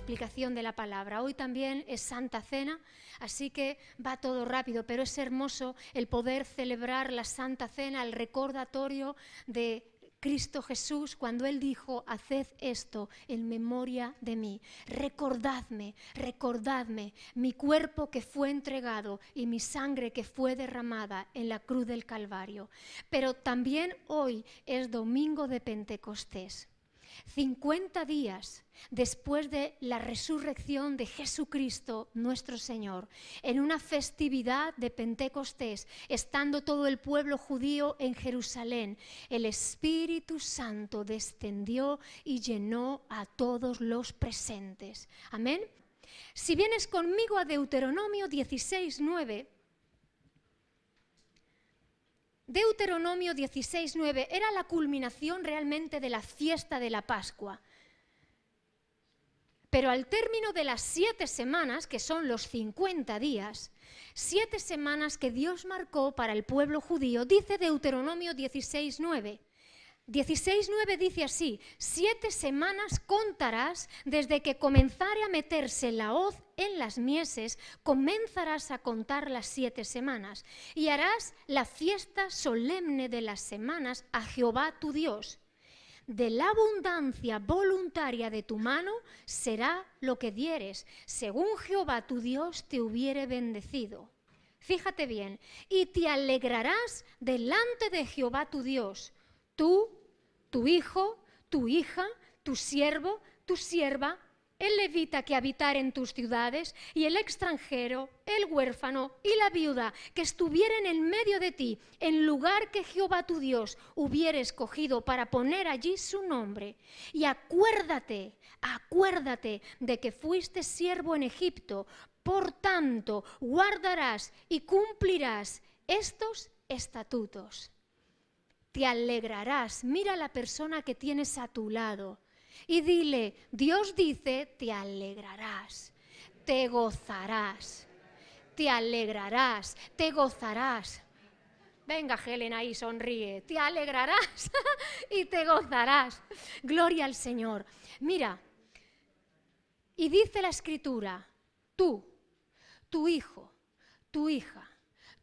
explicación de la palabra. Hoy también es Santa Cena, así que va todo rápido, pero es hermoso el poder celebrar la Santa Cena, el recordatorio de Cristo Jesús cuando Él dijo: haced esto en memoria de mí. Recordadme, recordadme mi cuerpo que fue entregado y mi sangre que fue derramada en la cruz del Calvario. Pero también hoy es domingo de Pentecostés. 50 días después de la resurrección de Jesucristo nuestro Señor, en una festividad de Pentecostés, estando todo el pueblo judío en Jerusalén, el Espíritu Santo descendió y llenó a todos los presentes. Amén. Si vienes conmigo a Deuteronomio 16:9, Deuteronomio 16:9 era la culminación realmente de la fiesta de la Pascua. Pero al término de las 7 semanas, que son los 50 días, 7 semanas que Dios marcó para el pueblo judío, dice Deuteronomio 16:9. 16:9 dice así: 7 semanas contarás desde que comenzare a meterse la hoz en las mieses, comenzarás a contar las 7 semanas, y harás la fiesta solemne de las semanas a Jehová tu Dios. De la abundancia voluntaria de tu mano será lo que dieres, según Jehová tu Dios te hubiere bendecido. Fíjate bien: y te alegrarás delante de Jehová tu Dios, tú, tu hijo, tu hija, tu siervo, tu sierva, el levita que habitare en tus ciudades, y el extranjero, el huérfano y la viuda que estuvieren en medio de ti, en lugar que Jehová tu Dios hubiere escogido para poner allí su nombre. Y acuérdate de que fuiste siervo en Egipto, por tanto guardarás y cumplirás estos estatutos. Te alegrarás. Mira a la persona que tienes a tu lado y dile: Dios dice, te alegrarás, te gozarás, te alegrarás, te gozarás. Venga, Helen, ahí sonríe. Te alegrarás y te gozarás. Gloria al Señor. Mira, y dice la Escritura: tú, tu hijo, tu hija,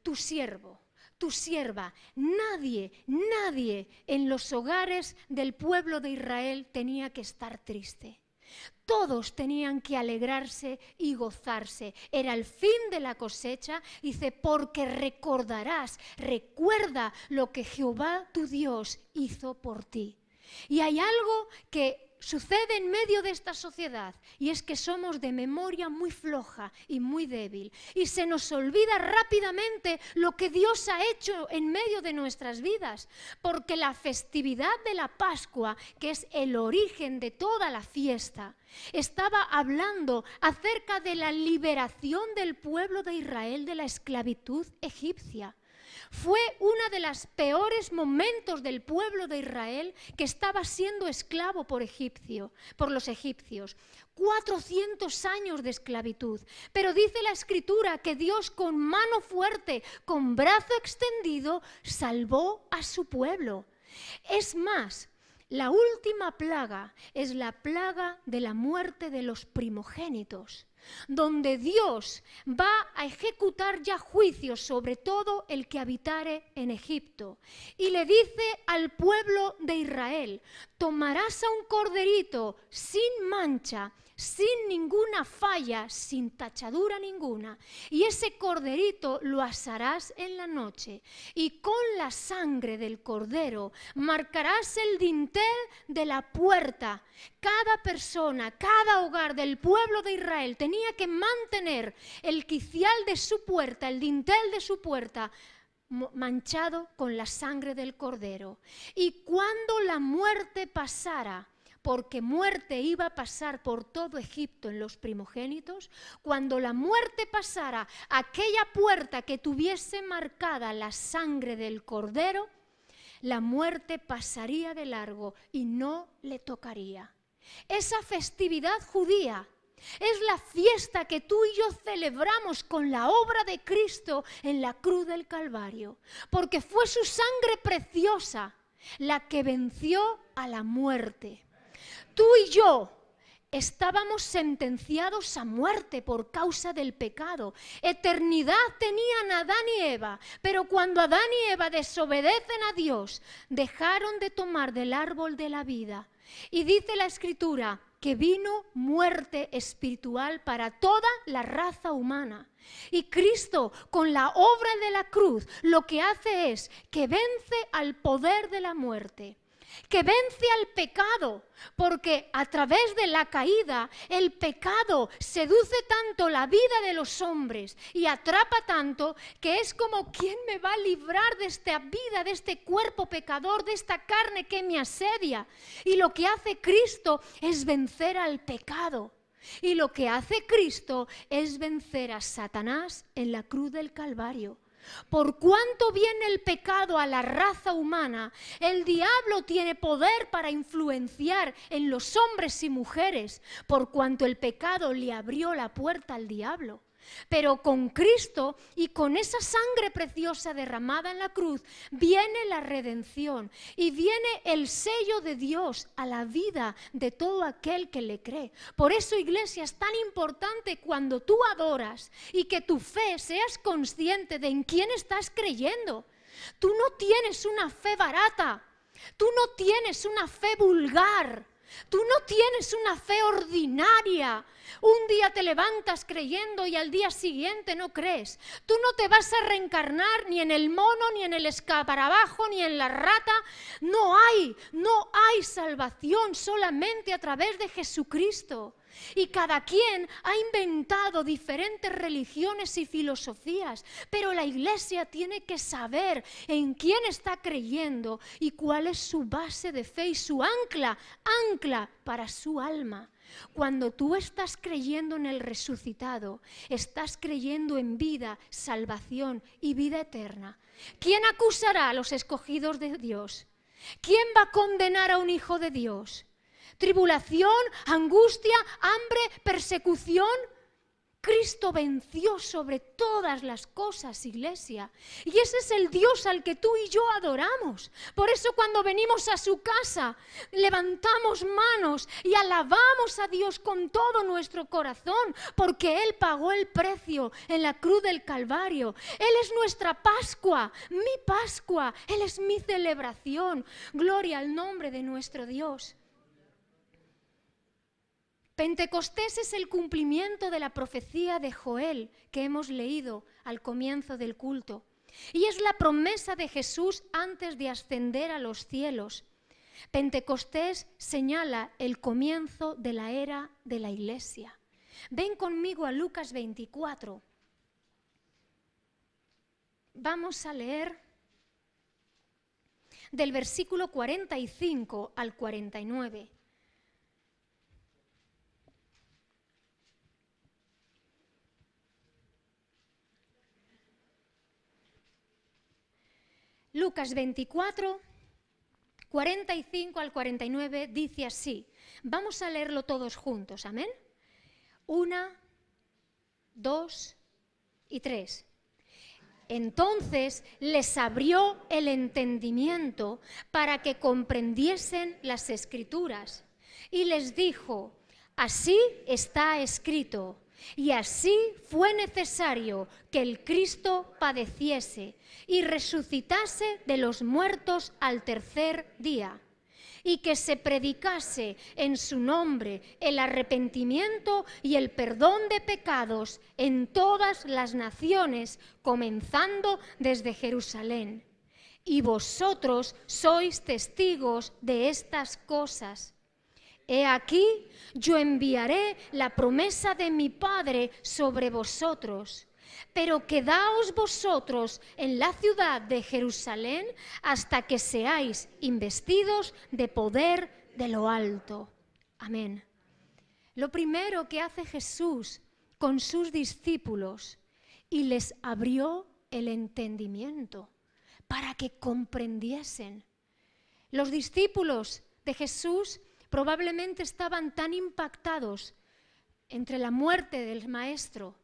tu siervo, tu sierva, nadie en los hogares del pueblo de Israel tenía que estar triste. Todos tenían que alegrarse y gozarse. Era el fin de la cosecha. Dice: porque recordarás, recuerda lo que Jehová tu Dios hizo por ti. Y hay algo que sucede en medio de esta sociedad, y es que somos de memoria muy floja y muy débil, y se nos olvida rápidamente lo que Dios ha hecho en medio de nuestras vidas, porque la festividad de la Pascua, que es el origen de toda la fiesta, estaba hablando acerca de la liberación del pueblo de Israel de la esclavitud egipcia. Fue uno de los peores momentos del pueblo de Israel, que estaba siendo esclavo por los egipcios. 400 años de esclavitud. Pero dice la Escritura que Dios, con mano fuerte, con brazo extendido, salvó a su pueblo. Es más, la última plaga es la plaga de la muerte de los primogénitos, donde Dios va a ejecutar ya juicios sobre todo el que habitare en Egipto. Y le dice al pueblo de Israel: tomarás a un corderito sin mancha, sin ninguna falla, sin tachadura ninguna, y ese corderito lo asarás en la noche, y con la sangre del cordero marcarás el dintel de la puerta. Cada persona, cada hogar del pueblo de Israel tenía que mantener el quicial de su puerta, el dintel de su puerta, manchado con la sangre del cordero. Y cuando la muerte pasara, porque muerte iba a pasar por todo Egipto en los primogénitos, cuando la muerte pasara, aquella puerta que tuviese marcada la sangre del cordero, la muerte pasaría de largo y no le tocaría. Esa festividad judía es la fiesta que tú y yo celebramos con la obra de Cristo en la cruz del Calvario, porque fue su sangre preciosa la que venció a la muerte. Tú y yo estábamos sentenciados a muerte por causa del pecado. Eternidad tenían Adán y Eva, pero cuando Adán y Eva desobedecen a Dios, dejaron de tomar del árbol de la vida. Y dice la Escritura que vino muerte espiritual para toda la raza humana. Y Cristo, con la obra de la cruz, lo que hace es que vence al poder de la muerte, que vence al pecado, porque a través de la caída el pecado seduce tanto la vida de los hombres y atrapa tanto que es como, ¿quién me va a librar de esta vida, de este cuerpo pecador, de esta carne que me asedia? Y lo que hace Cristo es vencer al pecado. Y lo que hace Cristo es vencer a Satanás en la cruz del Calvario. Por cuanto viene el pecado a la raza humana, el diablo tiene poder para influenciar en los hombres y mujeres, por cuanto el pecado le abrió la puerta al diablo. Pero con Cristo y con esa sangre preciosa derramada en la cruz viene la redención y viene el sello de Dios a la vida de todo aquel que le cree. Por eso, iglesia, es tan importante cuando tú adoras y que tu fe seas consciente de en quién estás creyendo. Tú no tienes una fe barata, tú no tienes una fe vulgar. Tú no tienes una fe ordinaria. Un día te levantas creyendo y al día siguiente no crees. Tú no te vas a reencarnar ni en el mono, ni en el escarabajo, ni en la rata. No hay salvación solamente a través de Jesucristo. Y cada quien ha inventado diferentes religiones y filosofías, pero la iglesia tiene que saber en quién está creyendo y cuál es su base de fe y su ancla para su alma. Cuando tú estás creyendo en el resucitado, estás creyendo en vida, salvación y vida eterna. ¿Quién acusará a los escogidos de Dios? ¿Quién va a condenar a un hijo de Dios? ¿Tribulación, angustia, hambre, persecución? Cristo venció sobre todas las cosas, iglesia. Y ese es el Dios al que tú y yo adoramos. Por eso cuando venimos a su casa, levantamos manos y alabamos a Dios con todo nuestro corazón, porque Él pagó el precio en la cruz del Calvario. Él es nuestra Pascua, mi Pascua. Él es mi celebración. Gloria al nombre de nuestro Dios. Pentecostés es el cumplimiento de la profecía de Joel que hemos leído al comienzo del culto. Y es la promesa de Jesús antes de ascender a los cielos. Pentecostés señala el comienzo de la era de la iglesia. Ven conmigo a Lucas 24. Vamos a leer del versículo 45 al 49. Lucas 24, 45 al 49 dice así. Vamos a leerlo todos juntos, amén. 1, 2 y 3. Entonces les abrió el entendimiento para que comprendiesen las Escrituras. Y les dijo, así está escrito. Y así fue necesario que el Cristo padeciese y resucitase de los muertos al tercer día, y que se predicase en su nombre el arrepentimiento y el perdón de pecados en todas las naciones, comenzando desde Jerusalén. Y vosotros sois testigos de estas cosas. He aquí, yo enviaré la promesa de mi Padre sobre vosotros, pero quedaos vosotros en la ciudad de Jerusalén hasta que seáis investidos de poder de lo alto. Amén. Lo primero que hace Jesús con sus discípulos, y les abrió el entendimiento para que comprendiesen. Los discípulos de Jesús probablemente estaban tan impactados entre la muerte del Maestro.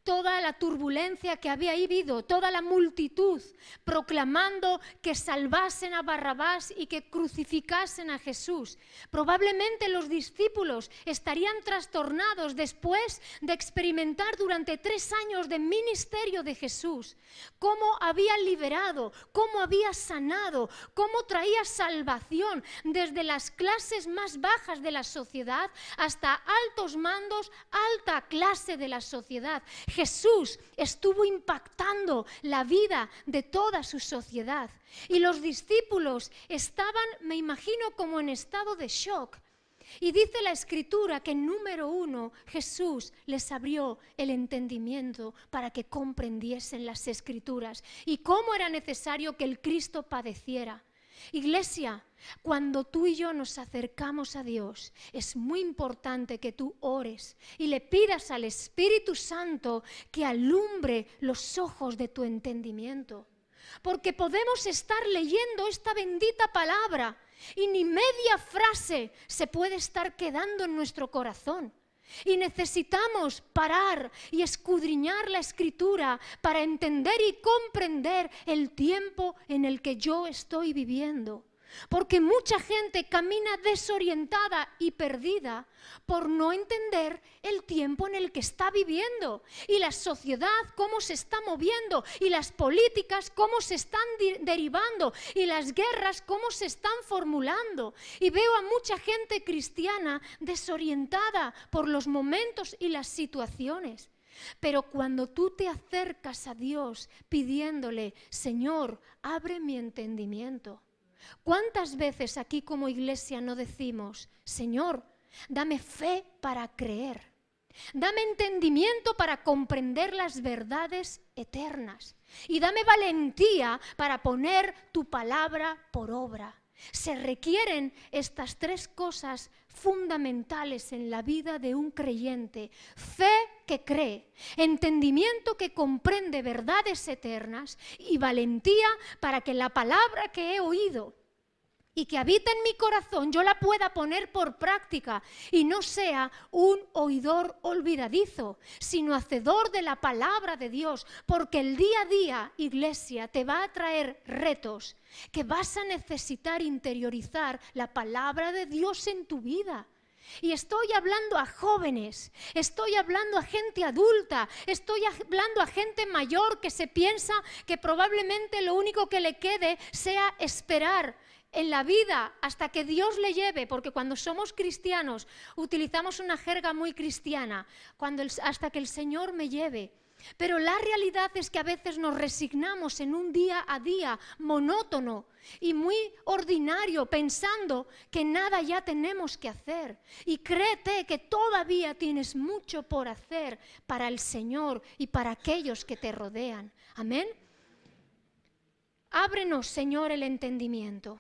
toda la turbulencia que había habido, toda la multitud proclamando que salvasen a Barrabás y que crucificasen a Jesús. Probablemente los discípulos estarían trastornados después de experimentar durante 3 años de ministerio de Jesús, cómo había liberado, cómo había sanado, cómo traía salvación desde las clases más bajas de la sociedad hasta altos mandos, alta clase de la sociedad. Jesús estuvo impactando la vida de toda su sociedad y los discípulos estaban, me imagino, como en estado de shock. Y dice la Escritura que, número 1, Jesús les abrió el entendimiento para que comprendiesen las Escrituras y cómo era necesario que el Cristo padeciera. Iglesia, cuando tú y yo nos acercamos a Dios, es muy importante que tú ores y le pidas al Espíritu Santo que alumbre los ojos de tu entendimiento. Porque podemos estar leyendo esta bendita palabra y ni media frase se puede estar quedando en nuestro corazón. Y necesitamos parar y escudriñar la Escritura para entender y comprender el tiempo en el que yo estoy viviendo. Porque mucha gente camina desorientada y perdida por no entender el tiempo en el que está viviendo y la sociedad cómo se está moviendo y las políticas cómo se están derivando y las guerras cómo se están formulando. Y veo a mucha gente cristiana desorientada por los momentos y las situaciones. Pero cuando tú te acercas a Dios pidiéndole, Señor, abre mi entendimiento. ¿Cuántas veces aquí como iglesia no decimos, Señor, dame fe para creer, dame entendimiento para comprender las verdades eternas y dame valentía para poner tu palabra por obra? Se requieren estas 3 cosas fundamentales en la vida de un creyente: fe que cree, entendimiento que comprende verdades eternas y valentía para que la palabra que he oído y que habita en mi corazón yo la pueda poner por práctica y no sea un oidor olvidadizo, sino hacedor de la palabra de Dios, porque el día a día, iglesia, te va a traer retos que vas a necesitar interiorizar la palabra de Dios en tu vida. Y estoy hablando a jóvenes, estoy hablando a gente adulta, estoy hablando a gente mayor que se piensa que probablemente lo único que le quede sea esperar en la vida hasta que Dios le lleve, porque cuando somos cristianos utilizamos una jerga muy cristiana, hasta que el Señor me lleve. Pero la realidad es que a veces nos resignamos en un día a día monótono y muy ordinario, pensando que nada ya tenemos que hacer. Y créete que todavía tienes mucho por hacer para el Señor y para aquellos que te rodean. Amén. Ábrenos, Señor, el entendimiento.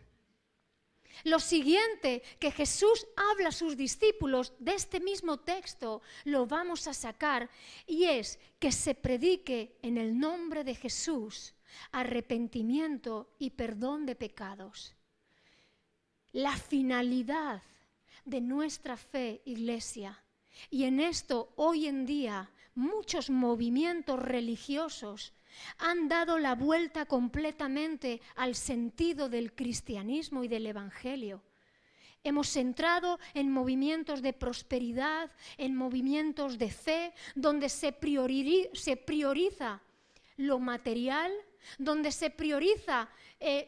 Lo siguiente que Jesús habla a sus discípulos de este mismo texto lo vamos a sacar, y es que se predique en el nombre de Jesús arrepentimiento y perdón de pecados. La finalidad de nuestra fe, iglesia, y en esto hoy en día muchos movimientos religiosos han dado la vuelta completamente al sentido del cristianismo y del evangelio. Hemos entrado en movimientos de prosperidad, en movimientos de fe, donde se prioriza lo material, donde se prioriza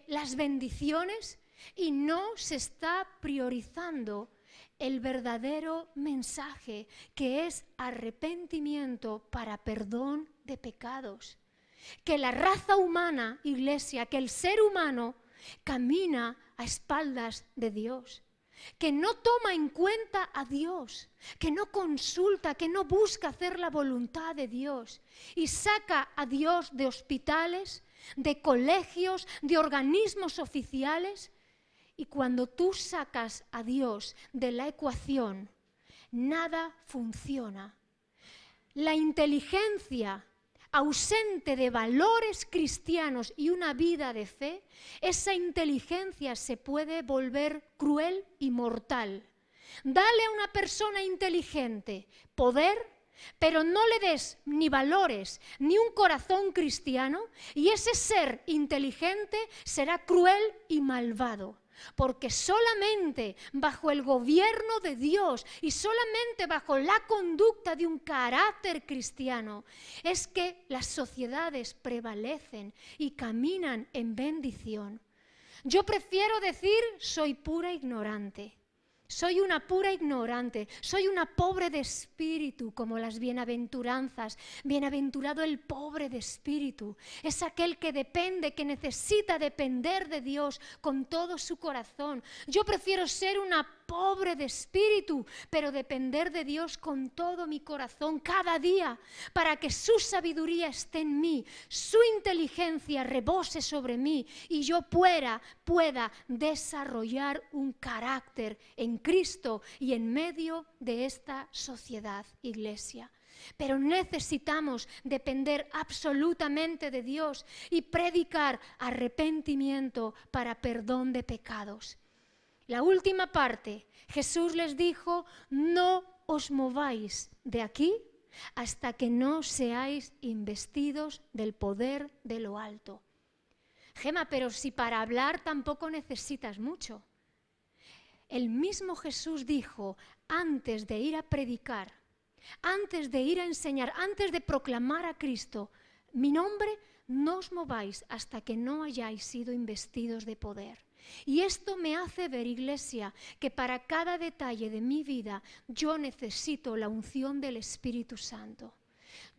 las bendiciones y no se está priorizando el verdadero mensaje, que es arrepentimiento para perdón de pecados. Que la raza humana, iglesia, que el ser humano camina a espaldas de Dios, que no toma en cuenta a Dios, que no consulta, que no busca hacer la voluntad de Dios y saca a Dios de hospitales, de colegios, de organismos oficiales. Y cuando tú sacas a Dios de la ecuación, nada funciona. La inteligencia ausente de valores cristianos y una vida de fe, esa inteligencia se puede volver cruel y mortal. Dale a una persona inteligente poder pero no le des ni valores ni un corazón cristiano, y ese ser inteligente será cruel y malvado. Porque solamente bajo el gobierno de Dios y solamente bajo la conducta de un carácter cristiano es que las sociedades prevalecen y caminan en bendición. Yo prefiero decir soy pura ignorante. Soy una pura ignorante, soy una pobre de espíritu, como las bienaventuranzas. Bienaventurado el pobre de espíritu. Es aquel que depende, que necesita depender de Dios con todo su corazón. Yo prefiero ser una pobre de espíritu, pero depender de Dios con todo mi corazón cada día, para que su sabiduría esté en mí, su inteligencia rebose sobre mí y yo pueda desarrollar un carácter en Cristo y en medio de esta sociedad, iglesia. Pero necesitamos depender absolutamente de Dios y predicar arrepentimiento para perdón de pecados. La última parte, Jesús les dijo, no os mováis de aquí hasta que no seáis investidos del poder de lo alto. Gema, pero si para hablar tampoco necesitas mucho. El mismo Jesús dijo, antes de ir a predicar, antes de ir a enseñar, antes de proclamar a Cristo, mi nombre, no os mováis hasta que no hayáis sido investidos de poder. Y esto me hace ver, iglesia, que para cada detalle de mi vida yo necesito la unción del Espíritu Santo.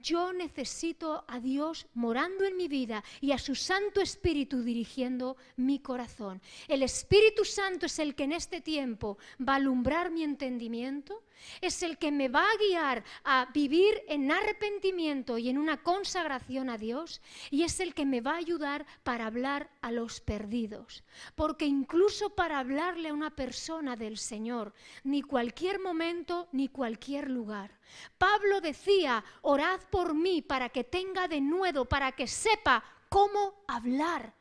Yo necesito a Dios morando en mi vida y a su Santo Espíritu dirigiendo mi corazón. El Espíritu Santo es el que en este tiempo va a alumbrar mi entendimiento, es el que me va a guiar a vivir en arrepentimiento y en una consagración a Dios, y es el que me va a ayudar para hablar a los perdidos. Porque incluso para hablarle a una persona del Señor, ni cualquier momento ni cualquier lugar. Pablo decía, orad por mí para que tenga denuedo, para que sepa cómo hablar.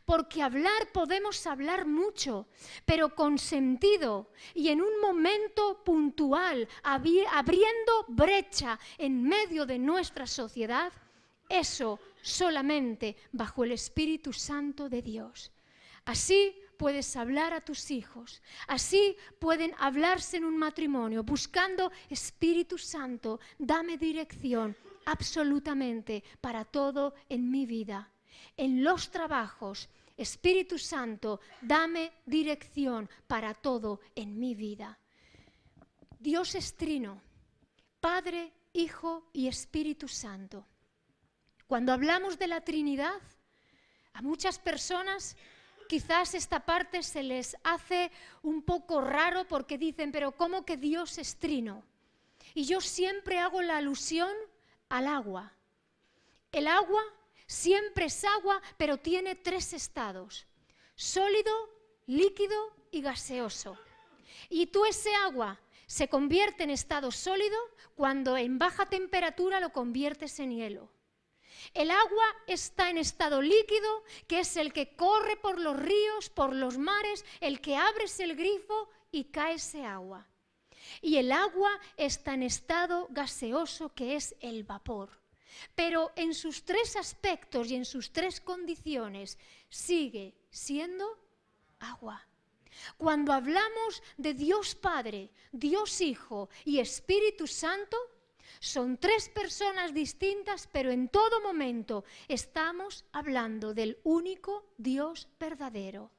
Porque hablar podemos hablar mucho, pero con sentido y en un momento puntual, abriendo brecha en medio de nuestra sociedad, eso solamente bajo el Espíritu Santo de Dios. Así puedes hablar a tus hijos, así pueden hablarse en un matrimonio, buscando Espíritu Santo, dame dirección absolutamente para todo en mi vida. En los trabajos, Espíritu Santo, dame dirección para todo en mi vida. Dios es trino, Padre, Hijo y Espíritu Santo. Cuando hablamos de la Trinidad, a muchas personas quizás esta parte se les hace un poco raro porque dicen, pero ¿cómo que Dios es trino? Y yo siempre hago la alusión al agua. El agua siempre es agua, pero tiene tres estados: sólido, líquido y gaseoso. Y tú ese agua se convierte en estado sólido cuando en baja temperatura lo conviertes en hielo. El agua está en estado líquido, que es el que corre por los ríos, por los mares, el que abres el grifo y cae ese agua. Y el agua está en estado gaseoso, que es el vapor. Pero en sus tres aspectos y en sus tres condiciones sigue siendo agua. Cuando hablamos de Dios Padre, Dios Hijo y Espíritu Santo, son tres personas distintas, pero en todo momento estamos hablando del único Dios verdadero.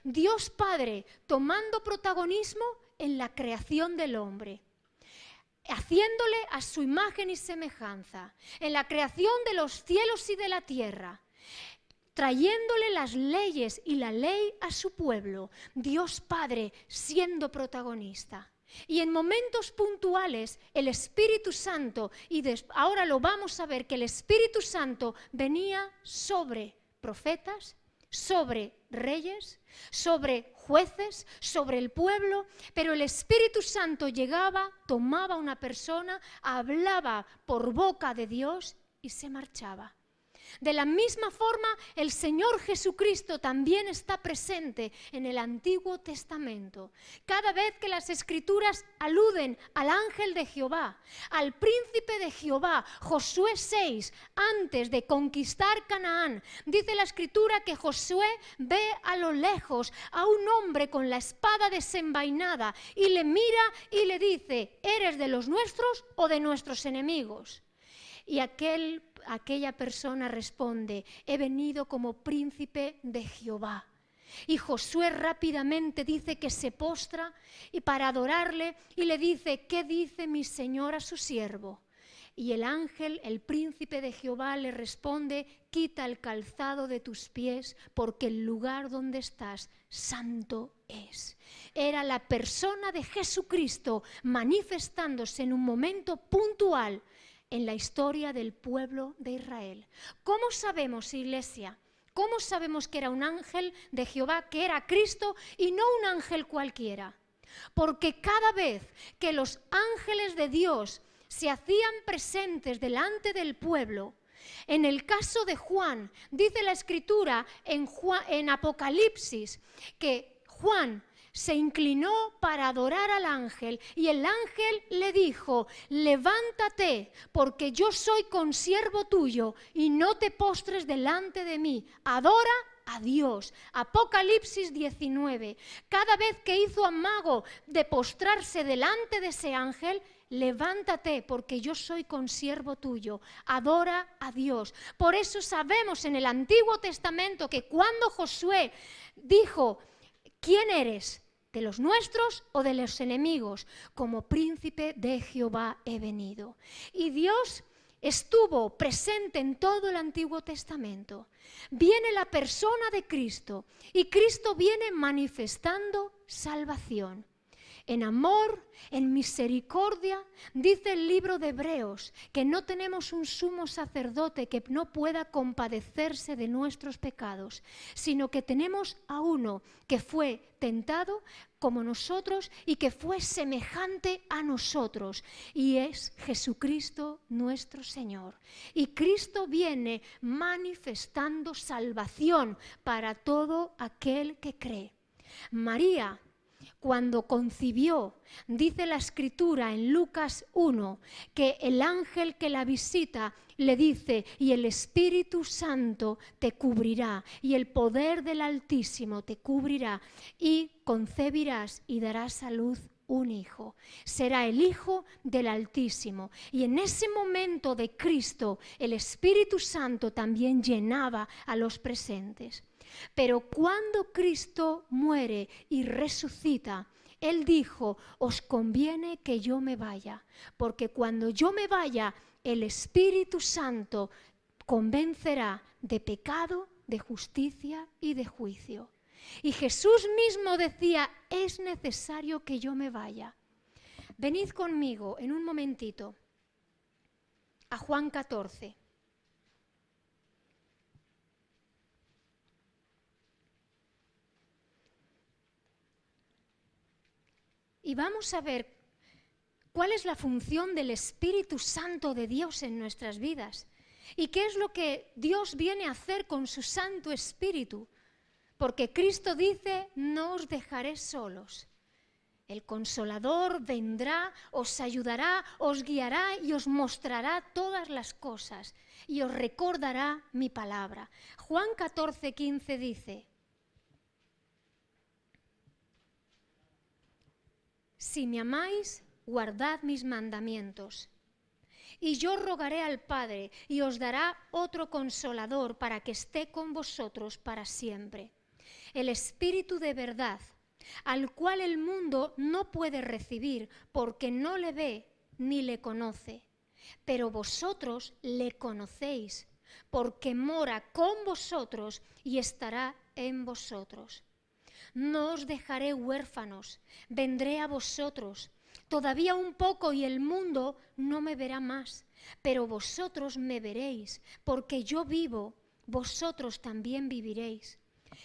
Dios Padre tomando protagonismo en la creación del hombre, haciéndole a su imagen y semejanza, en la creación de los cielos y de la tierra, trayéndole las leyes y la ley a su pueblo, Dios Padre siendo protagonista. Y en momentos puntuales el Espíritu Santo, y ahora lo vamos a ver, que el Espíritu Santo venía sobre profetas, sobre reyes, sobre jueces, sobre el pueblo, pero el Espíritu Santo llegaba, tomaba una persona, hablaba por boca de Dios y se marchaba. De la misma forma, el Señor Jesucristo también está presente en el Antiguo Testamento. Cada vez que las Escrituras aluden al ángel de Jehová, al príncipe de Jehová, Josué 6, antes de conquistar Canaán, dice la Escritura que Josué ve a lo lejos a un hombre con la espada desenvainada y le mira y le dice: ¿eres de los nuestros o de nuestros enemigos? Y aquella persona responde: he venido como príncipe de Jehová. Y Josué rápidamente dice que se postra y para adorarle y le dice: ¿qué dice mi señor a su siervo? Y el ángel, el príncipe de Jehová, le responde: quita el calzado de tus pies, porque el lugar donde estás santo es. Era la persona de Jesucristo manifestándose en un momento puntual en la historia del pueblo de Israel. ¿Cómo sabemos, iglesia? ¿Cómo sabemos que era un ángel de Jehová, que era Cristo y no un ángel cualquiera? Porque cada vez que los ángeles de Dios se hacían presentes delante del pueblo, en el caso de Juan, dice la Escritura en Apocalipsis, que Juan se inclinó para adorar al ángel y el ángel le dijo: levántate, porque yo soy consiervo tuyo y no te postres delante de mí, adora a Dios. Apocalipsis 19. Cada vez que hizo amago de postrarse delante de ese ángel: levántate, porque yo soy consiervo tuyo, adora a Dios. Por eso sabemos en el Antiguo Testamento que cuando Josué dijo: ¿quién eres? ¿De los nuestros o de los enemigos? Como príncipe de Jehová he venido. Y Dios estuvo presente en todo el Antiguo Testamento. Viene la persona de Cristo y Cristo viene manifestando salvación. En amor, en misericordia, dice el libro de Hebreos que no tenemos un sumo sacerdote que no pueda compadecerse de nuestros pecados, sino que tenemos a uno que fue tentado como nosotros y que fue semejante a nosotros, y es Jesucristo nuestro Señor. Y Cristo viene manifestando salvación para todo aquel que cree. María, cuando concibió, dice la Escritura en Lucas 1, que el ángel que la visita le dice: y el Espíritu Santo te cubrirá, y el poder del Altísimo te cubrirá, y concebirás y darás a luz un hijo. Será el Hijo del Altísimo. Y en ese momento de Cristo, el Espíritu Santo también llenaba a los presentes. Pero cuando Cristo muere y resucita, Él dijo: os conviene que yo me vaya, porque cuando yo me vaya, el Espíritu Santo convencerá de pecado, de justicia y de juicio. Y Jesús mismo decía: es necesario que yo me vaya. Venid conmigo en un momentito a Juan 14. Y vamos a ver cuál es la función del Espíritu Santo de Dios en nuestras vidas. Y qué es lo que Dios viene a hacer con su Santo Espíritu. Porque Cristo dice: no os dejaré solos. El Consolador vendrá, os ayudará, os guiará y os mostrará todas las cosas. Y os recordará mi palabra. Juan 14:15 dice: si me amáis, guardad mis mandamientos. Y yo rogaré al Padre, y os dará otro Consolador para que esté con vosotros para siempre. El Espíritu de verdad, al cual el mundo no puede recibir, porque no le ve ni le conoce. Pero vosotros le conocéis, porque mora con vosotros y estará en vosotros. No os dejaré huérfanos, vendré a vosotros. Todavía un poco y el mundo no me verá más, pero vosotros me veréis, porque yo vivo, vosotros también viviréis.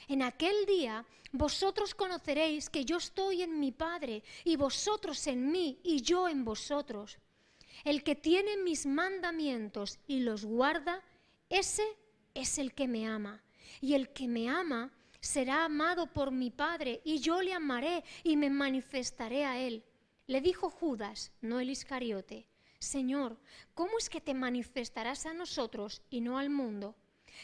En aquel día vosotros conoceréis que yo estoy en mi Padre, y vosotros en mí, y yo en vosotros. El que tiene mis mandamientos y los guarda, ese es el que me ama. Y el que me ama será amado por mi Padre, y yo le amaré y me manifestaré a él. Le dijo Judas, no el Iscariote: Señor, ¿cómo es que te manifestarás a nosotros y no al mundo?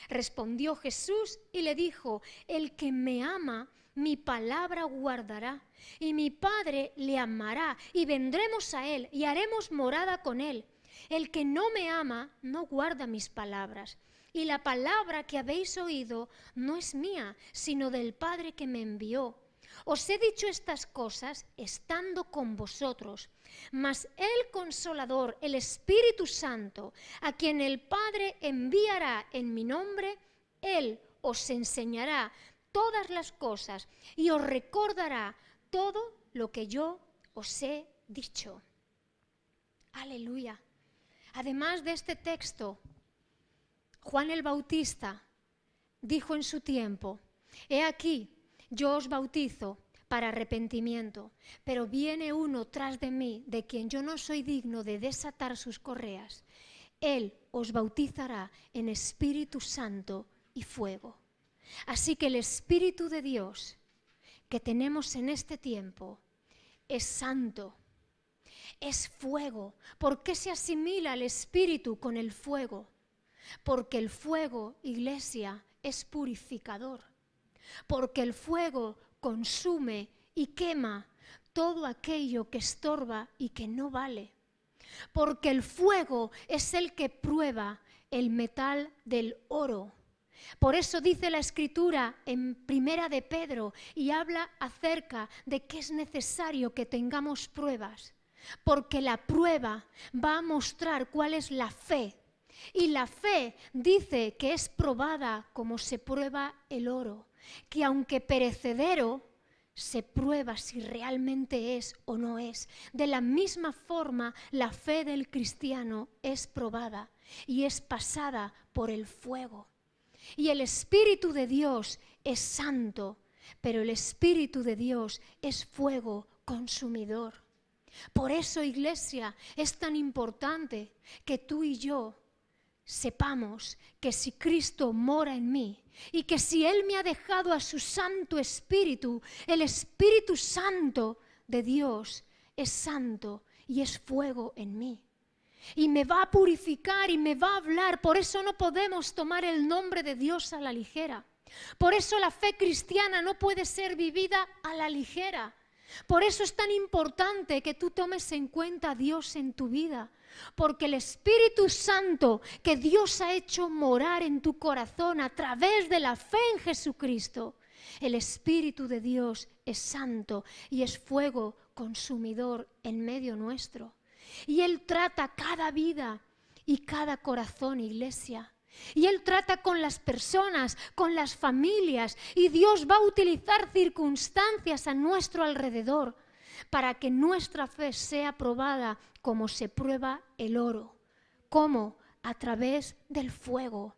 Respondió Jesús y le dijo: el que me ama, mi palabra guardará, y mi Padre le amará, y vendremos a él y haremos morada con él. El que no me ama no guarda mis palabras, y la palabra que habéis oído no es mía, sino del Padre que me envió. Os he dicho estas cosas estando con vosotros, mas el Consolador, el Espíritu Santo, a quien el Padre enviará en mi nombre, Él os enseñará todas las cosas y os recordará todo lo que yo os he dicho. Aleluya. Además de este texto, Juan el Bautista dijo en su tiempo: he aquí, yo os bautizo para arrepentimiento, pero viene uno tras de mí, de quien yo no soy digno de desatar sus correas. Él os bautizará en Espíritu Santo y fuego. Así que el Espíritu de Dios que tenemos en este tiempo es santo, es fuego. ¿Por qué se asimila el Espíritu con el fuego? Porque el fuego, iglesia, es purificador. Porque el fuego consume y quema todo aquello que estorba y que no vale. Porque el fuego es el que prueba el metal del oro. Por eso dice la Escritura en Primera de Pedro y habla acerca de que es necesario que tengamos pruebas. Porque la prueba va a mostrar cuál es la fe. Y la fe dice que es probada como se prueba el oro, que aunque perecedero, se prueba si realmente es o no es. De la misma forma, la fe del cristiano es probada y es pasada por el fuego. Y el Espíritu de Dios es santo, pero el Espíritu de Dios es fuego consumidor. Por eso, iglesia, es tan importante que tú y yo sepamos que si Cristo mora en mí y que si Él me ha dejado a su Santo Espíritu, el Espíritu Santo de Dios es santo y es fuego en mí. Y me va a purificar y me va a hablar. Por eso no podemos tomar el nombre de Dios a la ligera. Por eso la fe cristiana no puede ser vivida a la ligera. Por eso es tan importante que tú tomes en cuenta a Dios en tu vida. Porque el Espíritu Santo que Dios ha hecho morar en tu corazón a través de la fe en Jesucristo, el Espíritu de Dios es santo y es fuego consumidor en medio nuestro. Y Él trata cada vida y cada corazón, iglesia. Y Él trata con las personas, con las familias. Y Dios va a utilizar circunstancias a nuestro alrededor para que nuestra fe sea probada como se prueba el oro. ¿Cómo? A través del fuego.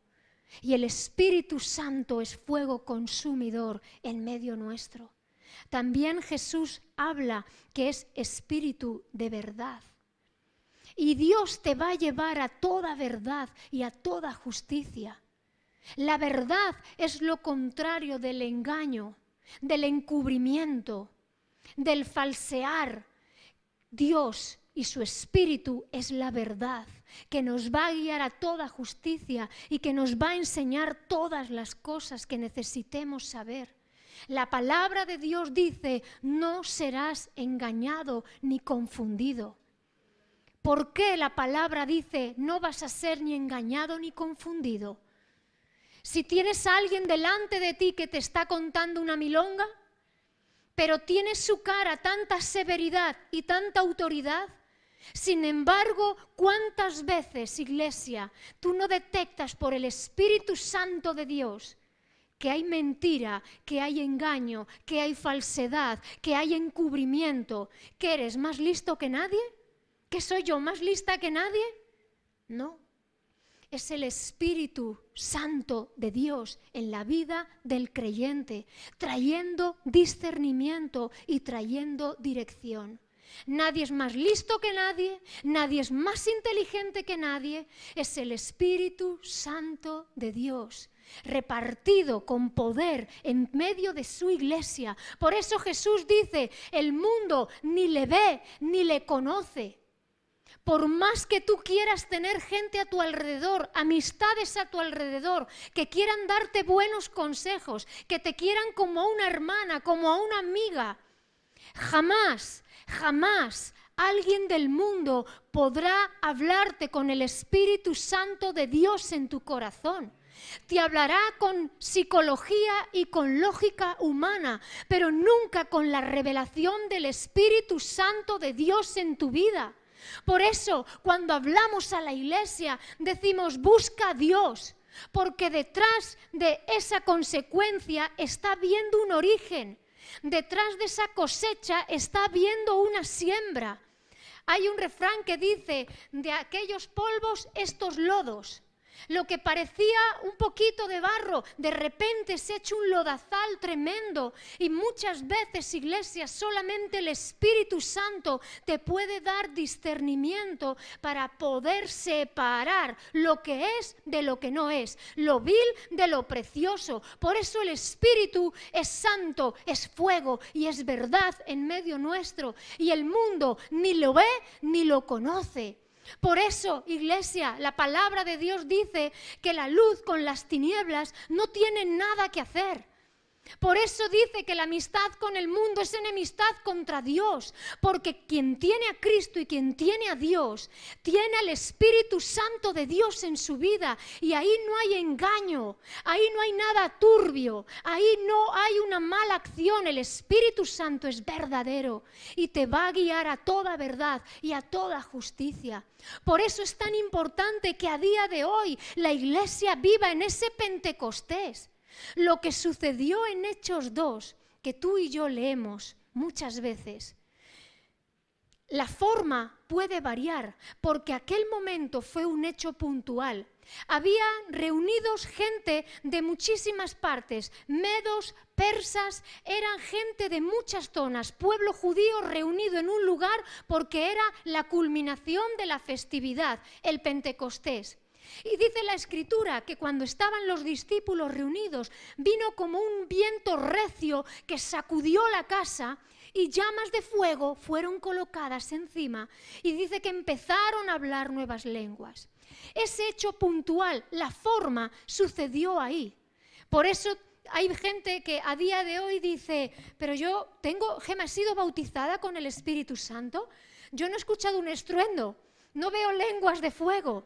Y el Espíritu Santo es fuego consumidor en medio nuestro. También Jesús habla que es espíritu de verdad. Y Dios te va a llevar a toda verdad y a toda justicia. La verdad es lo contrario del engaño, del encubrimiento, del falsear. Dios y su Espíritu es la verdad, que nos va a guiar a toda justicia y que nos va a enseñar todas las cosas que necesitemos saber. La palabra de Dios dice: no serás engañado ni confundido. ¿Por qué la palabra dice no vas a ser ni engañado ni confundido? Si tienes a alguien delante de ti que te está contando una milonga, pero tiene su cara tanta severidad y tanta autoridad, sin embargo, ¿cuántas veces, iglesia, tú no detectas por el Espíritu Santo de Dios que hay mentira, que hay engaño, que hay falsedad, que hay encubrimiento? ¿Que eres más listo que nadie? ¿Que soy yo más lista que nadie? No. Es el Espíritu Santo de Dios en la vida del creyente, trayendo discernimiento y trayendo dirección. Nadie es más listo que nadie, nadie es más inteligente que nadie. Es el Espíritu Santo de Dios, repartido con poder en medio de su iglesia. Por eso Jesús dice, el mundo ni le ve ni le conoce. Por más que tú quieras tener gente a tu alrededor, amistades a tu alrededor, que quieran darte buenos consejos, que te quieran como a una hermana, como a una amiga, jamás, jamás alguien del mundo podrá hablarte con el Espíritu Santo de Dios en tu corazón. Te hablará con psicología y con lógica humana, pero nunca con la revelación del Espíritu Santo de Dios en tu vida. Por eso, cuando hablamos a la iglesia, decimos, busca a Dios, porque detrás de esa consecuencia está habiendo un origen. Detrás de esa cosecha está habiendo una siembra. Hay un refrán que dice, de aquellos polvos, estos lodos. Lo que parecía un poquito de barro, de repente se ha hecho un lodazal tremendo. Y muchas veces, iglesia, solamente el Espíritu Santo te puede dar discernimiento para poder separar lo que es de lo que no es, lo vil de lo precioso. Por eso el Espíritu es santo, es fuego y es verdad en medio nuestro. Y el mundo ni lo ve ni lo conoce. Por eso, iglesia, la palabra de Dios dice que la luz con las tinieblas no tiene nada que hacer. Por eso dice que la amistad con el mundo es enemistad contra Dios, porque quien tiene a Cristo y quien tiene a Dios, tiene al Espíritu Santo de Dios en su vida, y ahí no hay engaño, ahí no hay nada turbio, ahí no hay una mala acción. El Espíritu Santo es verdadero y te va a guiar a toda verdad y a toda justicia. Por eso es tan importante que a día de hoy la iglesia viva en ese Pentecostés. Lo que sucedió en Hechos 2, que tú y yo leemos muchas veces, la forma puede variar, porque aquel momento fue un hecho puntual. Había reunidos gente de muchísimas partes, medos, persas, eran gente de muchas zonas, pueblo judío reunido en un lugar porque era la culminación de la festividad, el Pentecostés. Y dice la Escritura que cuando estaban los discípulos reunidos, vino como un viento recio que sacudió la casa y llamas de fuego fueron colocadas encima, y dice que empezaron a hablar nuevas lenguas. Ese hecho puntual, la forma, sucedió ahí. Por eso hay gente que a día de hoy dice, pero Gema, he sido bautizada con el Espíritu Santo, yo no he escuchado un estruendo, no veo lenguas de fuego.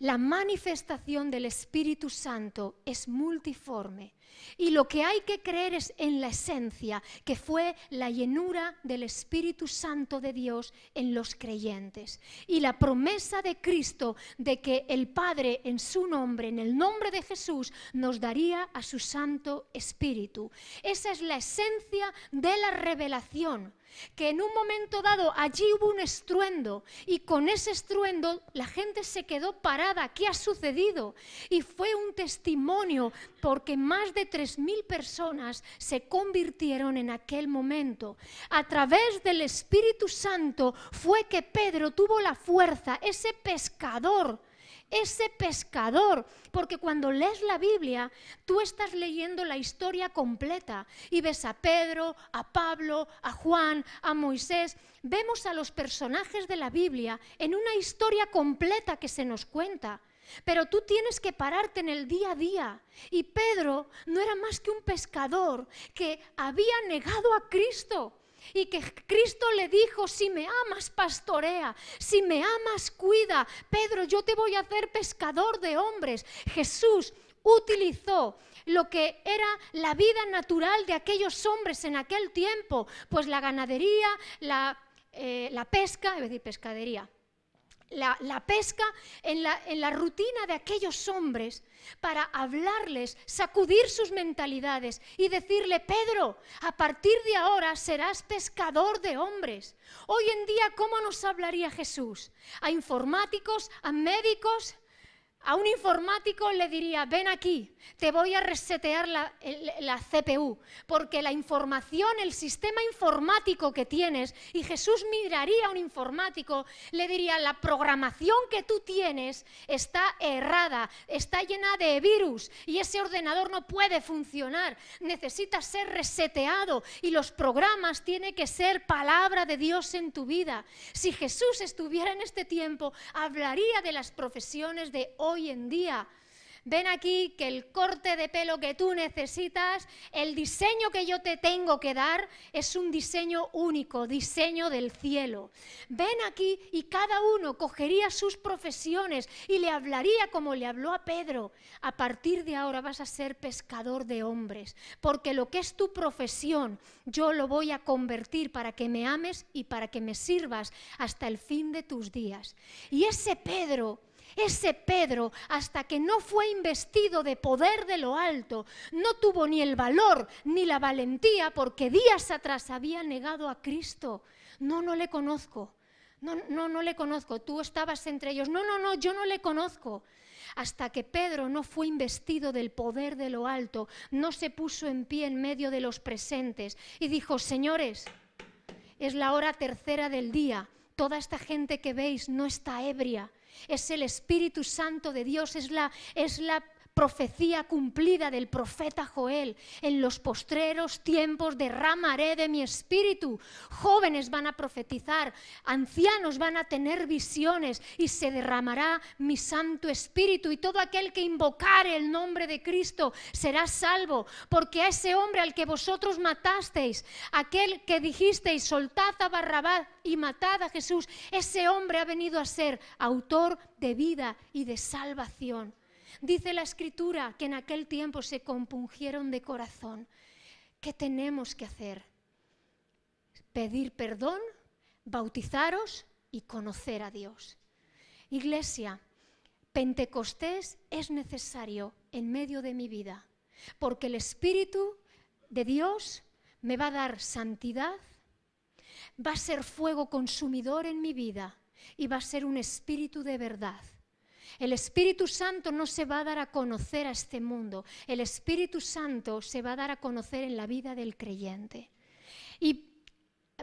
La manifestación del Espíritu Santo es multiforme, y lo que hay que creer es en la esencia, que fue la llenura del Espíritu Santo de Dios en los creyentes, y la promesa de Cristo de que el Padre en su nombre, en el nombre de Jesús, nos daría a su Santo Espíritu. Esa es la esencia de la revelación. Que en un momento dado allí hubo un estruendo, y con ese estruendo la gente se quedó parada. ¿Qué ha sucedido? Y fue un testimonio, porque más de 3.000 personas se convirtieron en aquel momento. A través del Espíritu Santo fue que Pedro tuvo la fuerza, ese pescador, porque cuando lees la Biblia, tú estás leyendo la historia completa y ves a Pedro, a Pablo, a Juan, a Moisés. Vemos a los personajes de la Biblia en una historia completa que se nos cuenta. Pero tú tienes que pararte en el día a día. Y Pedro no era más que un pescador que había negado a Cristo. Y que Cristo le dijo, si me amas, pastorea, si me amas, cuida. Pedro, yo te voy a hacer pescador de hombres. Jesús utilizó lo que era la vida natural de aquellos hombres en aquel tiempo, pues la ganadería, la pesca, iba a decir pescadería, la pesca en la rutina de aquellos hombres, para hablarles, sacudir sus mentalidades y decirle, Pedro, a partir de ahora serás pescador de hombres. Hoy en día, ¿cómo nos hablaría Jesús? ¿A informáticos? ¿A médicos? A un informático le diría, ven aquí, te voy a resetear la CPU, porque la información, el sistema informático que tienes, y Jesús miraría a un informático, le diría, la programación que tú tienes está errada, está llena de virus, y ese ordenador no puede funcionar, necesita ser reseteado, y los programas tienen que ser palabra de Dios en tu vida. Si Jesús estuviera en este tiempo, hablaría de las profesiones de hoy en día. Ven aquí que el corte de pelo que tú necesitas, el diseño que yo te tengo que dar es un diseño único, diseño del cielo. Ven aquí y cada uno cogería sus profesiones y le hablaría como le habló a Pedro. A partir de ahora vas a ser pescador de hombres, porque lo que es tu profesión yo lo voy a convertir para que me ames y para que me sirvas hasta el fin de tus días. Y ese Pedro, hasta que no fue investido de poder de lo alto, no tuvo ni el valor ni la valentía, porque días atrás había negado a Cristo. No le conozco. No le conozco. Tú estabas entre ellos. No, yo no le conozco. Hasta que Pedro no fue investido del poder de lo alto, no se puso en pie en medio de los presentes y dijo, señores, es la hora tercera del día. Toda esta gente que veis no está ebria. Es el Espíritu Santo de Dios, es la profecía cumplida del profeta Joel. En los postreros tiempos derramaré de mi espíritu. Jóvenes van a profetizar, ancianos van a tener visiones y se derramará mi Santo Espíritu. Y todo aquel que invocare el nombre de Cristo será salvo, porque a ese hombre al que vosotros matasteis, aquel que dijisteis soltad a Barrabás y matad a Jesús, ese hombre ha venido a ser autor de vida y de salvación. Dice la Escritura que en aquel tiempo se compungieron de corazón. ¿Qué tenemos que hacer? Pedir perdón, bautizaros y conocer a Dios. Iglesia, Pentecostés es necesario en medio de mi vida, porque el Espíritu de Dios me va a dar santidad, va a ser fuego consumidor en mi vida y va a ser un espíritu de verdad. El Espíritu Santo no se va a dar a conocer a este mundo. El Espíritu Santo se va a dar a conocer en la vida del creyente. Y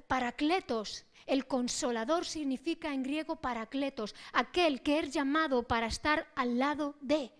Paracletos, el Consolador, significa en griego Paracletos, aquel que es llamado para estar al lado de.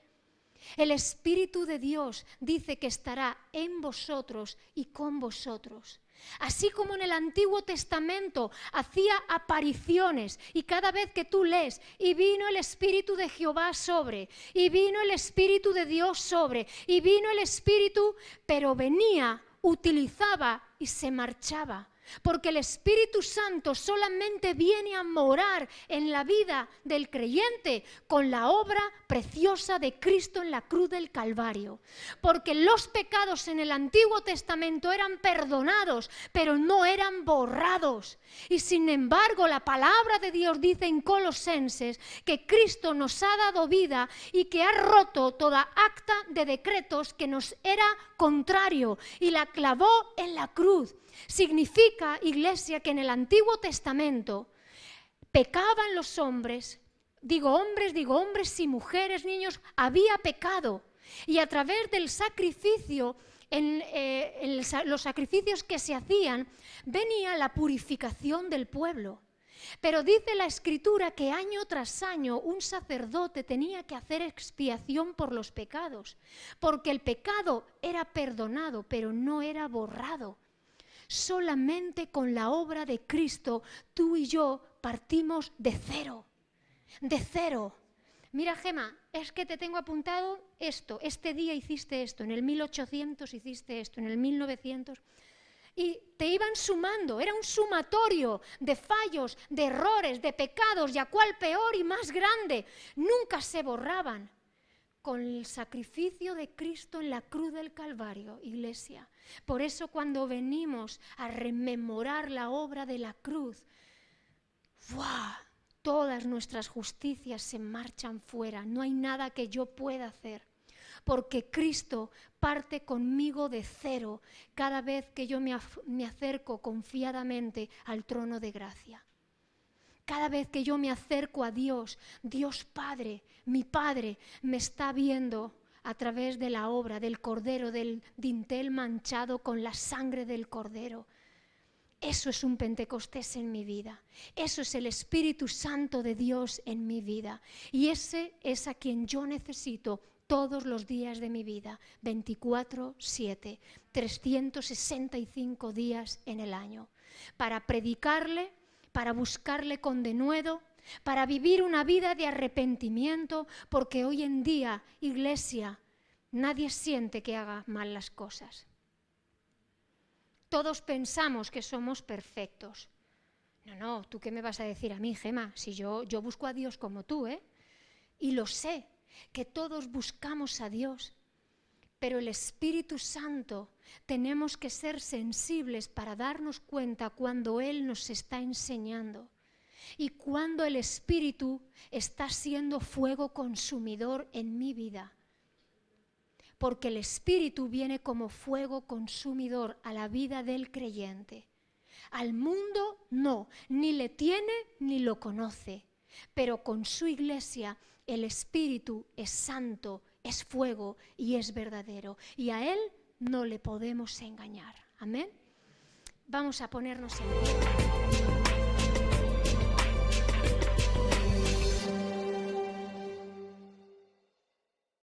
El Espíritu de Dios dice que estará en vosotros y con vosotros. Así como en el Antiguo Testamento hacía apariciones y cada vez que tú lees, y vino el Espíritu de Jehová sobre, y vino el Espíritu de Dios sobre, y vino el Espíritu, pero venía, utilizaba y se marchaba. Porque el Espíritu Santo solamente viene a morar en la vida del creyente con la obra preciosa de Cristo en la cruz del Calvario. Porque los pecados en el Antiguo Testamento eran perdonados, pero no eran borrados. Y sin embargo, la palabra de Dios dice en Colosenses que Cristo nos ha dado vida y que ha roto toda acta de decretos que nos era contrario y la clavó en la cruz. Significa, iglesia, que en el Antiguo Testamento pecaban los hombres, digo hombres y mujeres, niños, había pecado. Y a través del sacrificio, los sacrificios que se hacían, venía la purificación del pueblo. Pero dice la Escritura que año tras año un sacerdote tenía que hacer expiación por los pecados, porque el pecado era perdonado, pero no era borrado. Solamente con la obra de Cristo tú y yo partimos de cero, de cero. Mira, Gema, es que te tengo apuntado esto, este día hiciste esto, en el 1800 hiciste esto, en el 1900... Y te iban sumando, era un sumatorio de fallos, de errores, de pecados, y a cuál peor y más grande. Nunca se borraban. Con el sacrificio de Cristo en la cruz del Calvario, iglesia. Por eso cuando venimos a rememorar la obra de la cruz, ¡buah!, todas nuestras justicias se marchan fuera. No hay nada que yo pueda hacer. Porque Cristo parte conmigo de cero cada vez que yo me acerco confiadamente al trono de gracia. Cada vez que yo me acerco a Dios, Dios Padre, mi Padre, me está viendo a través de la obra del Cordero, del dintel manchado con la sangre del Cordero. Eso es un Pentecostés en mi vida. Eso es el Espíritu Santo de Dios en mi vida. Y ese es a quien yo necesito todos los días de mi vida, 24/7, 365 días en el año, para predicarle, para buscarle con denuedo, para vivir una vida de arrepentimiento, porque hoy en día, iglesia, nadie siente que haga mal las cosas. Todos pensamos que somos perfectos. No, ¿tú qué me vas a decir a mí, Gema? Si yo busco a Dios como tú, ¿eh? Y lo sé, que todos buscamos a Dios, pero el Espíritu Santo tenemos que ser sensibles para darnos cuenta cuando Él nos está enseñando y cuando el Espíritu está siendo fuego consumidor en mi vida. Porque el Espíritu viene como fuego consumidor a la vida del creyente. Al mundo no, ni le tiene ni lo conoce, pero con su iglesia el Espíritu es santo, es fuego y es verdadero. Y a Él no le podemos engañar. Amén. Vamos a ponernos en pie.